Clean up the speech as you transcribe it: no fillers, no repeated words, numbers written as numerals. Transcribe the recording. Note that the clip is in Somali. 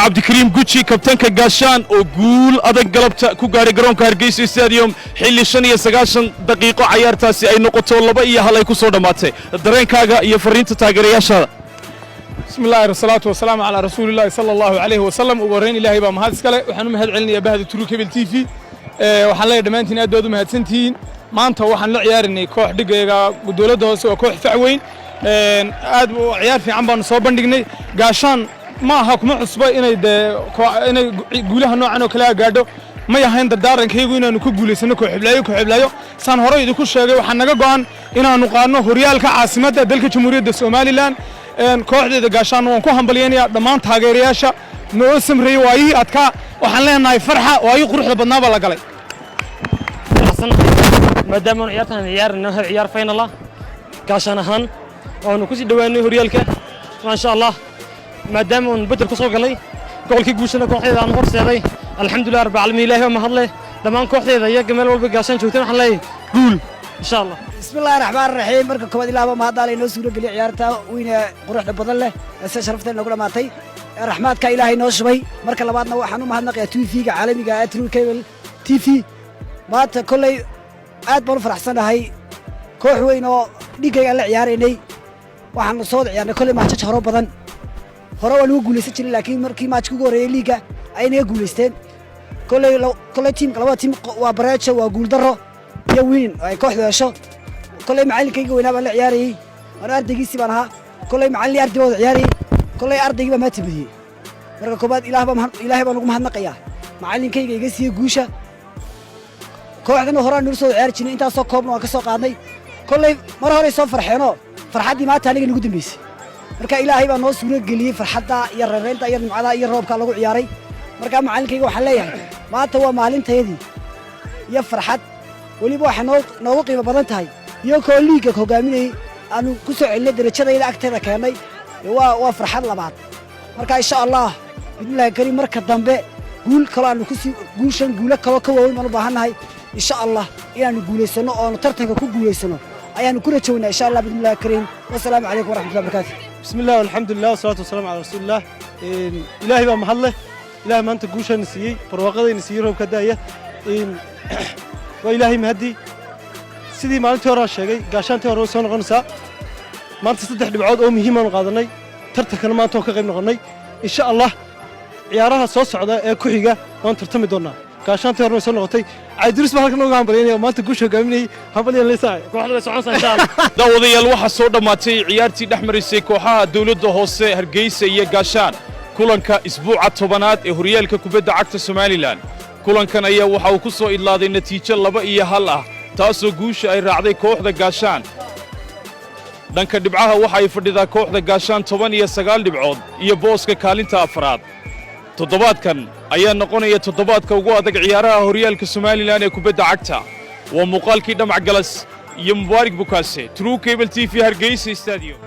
cabdikariim guji kabtanka gaashaan oo guul adag galabta ku gaaray garoonka Hargeysa Stadium xilli 95 daqiiqo ciyaartaasi ay noqoto 2-1 ay ku soo dhamaatay dareenkaaga iyo fariinta taageerayaasha bismillaahir salaatu wasalaamu ala rasuulillaah sallallahu alayhi wa sallam ugu horeyn ilaahay baa mahad iskale waxaan u mahad celinayaa bahda True Cable TV waxaan leeyahay dhamaantiin aad u mahadsantihiin maanta waxaan la ciyaarinay koox dhigayga dawladda hoose oo koox facweyn aad u ciyaar fiican baan soo bandhignay gaashaan ma aha kuma cusba inay guulaha noocan oo kale gaadho ma yahayn dardaarankaygu inaanu ku guuleysano koox xiblayo saan hore idinku sheegay waxaan naga go'an inaanu qaadno horyaalka caasimadda dalka Jamhuuriyadda Soomaaliland kooxdeeda gaashaan waan ku hambalyeynaya dhammaan taageerayaasha noo samreey waayii adka waxaan leenahay farxa waayii quruxda badnaa baa la galay maadaama ciyaartan ciyaarna ciyaar final ah gaashaan ahaan oo ku sii dhawaanay horyaalka ma sha Allah maadaama uu bedel ku soo galay goolkii guushana kooxdeeda aan horseeday alxamdulillah rabbil caalamiin ilaahay ma hadlay dhamaan kooxdeeda iyaga meel walba gaashaan joogteen waxaan leeyahay guul insha Allah bismillaahir rahmaanir rahiim marka koobaad ilaahay ma hadalay noo suuro galiyo ciyaarta weyna quruxda badan leh ee sharafteena nagu dhamaatay raxmaadka ilaahay noo shubay marka labaadna waxaan u mahadnaqayaa TV-ga caalamiga ah True Cable TV maanta kulay aad baan u faraxsanahay koox weyn oo dhigayga la ciyaareynay waxaan soo ciyaarnay kulay maajaj horo badan hore waa lagu guuleysan jiray laakiin markii maajku ugu horeeyay liiga ay naga guuleysteen kulay team laba team waa bareejo waa guul daro iyo weyn ay kooxdu hesho kulay macallinkayga weynaa baan la ciyaarayay ana ardaygiisi baan ahaa kulay macallin ardaygooda ciyaarayay kulay ardaygiiba ma tabadiyay marka koobaad ilaahay baan ugu mahadnaqayaa macallinkayga iga siiyay guusha kooxdana horaan noo soo ciyaar jirnay intaas soo koobna waan ka soo qaadnay kulay mar hore soo farxeeno farxadii maanta aniga nagu dambeysay marka ilaahay baa noo suuro galiyay farxadda iyo reereynta iyo nimcada iyo roobka lagu ciyaaray marka macallinkayga waxaan leeyahay maanta waa maalinteedii iyo farxad waliba waxa noogu qiimo badan tahay iyo koo liiga hogaaminay aanu ku soo celinay darajadayda agteeda keenay waa farxad labaad marka insha Allah bidnillaahi kariim marka dambe guul kale aanu ku sii guushan guula kale ka waaweyn ma u baahanahay insha Allah inaanu guuleysano oo tartanka ku guuleysano ayaanu ku rajawnaa insha Allah bidnillaahi kariim wassalaamu calaykum waraxmatullahi wabarakaatuh bismillaah walxamdulillaah wasalaatu wasalaamu calaa rasuulillaah ilaahay baa mahadleh ilaahay maanta guushaana siiyey barwaaqadayna siiyey roobka daaya waa ilaahay mahadii sidii maalintii hore aan sheegay gaashaantii hore way soo noqonaysaa maanta 3 dhibcood oo muhiim aan qaadanay tartankana maanta oo ka qayb noqonay insha Allah ciyaaraha soo socda ee ku xiga waan tartami doonaa gaashaantii hore way soo noqotay Caydiris baa halkan uga hambalyeynaya maanta guusha hogaaminayay hambalyen leesaay kooxda way soconaysaa insha Allah daawadayaal waxa soo dhamaatay ciyaartii dhexmarisay kooxaha dawladda hoose Hargeysa iyo gaashaan kulanka isbuuca 10aad ee horyaalka kubadda cagta Soomaaliland kulankan ayaa waxa uu ku soo idlaaday natiijo 2-1 ah taasoo guusha ay raacday kooxda gaashaan dhanka dhibcaha waxa ay fadhidaa kooxda gaashaan 19 dhibcood iyo booska kaalinta afraad toddobaadkan ayaa noqonaya toddobaadka ugu adag ciyaaraha horyaalka Soomaaliland ee kubadda cagta waa muuqaalkii dhamac galas iyo Mubaarak Bukaase True Cable TV Hargeysa Stadium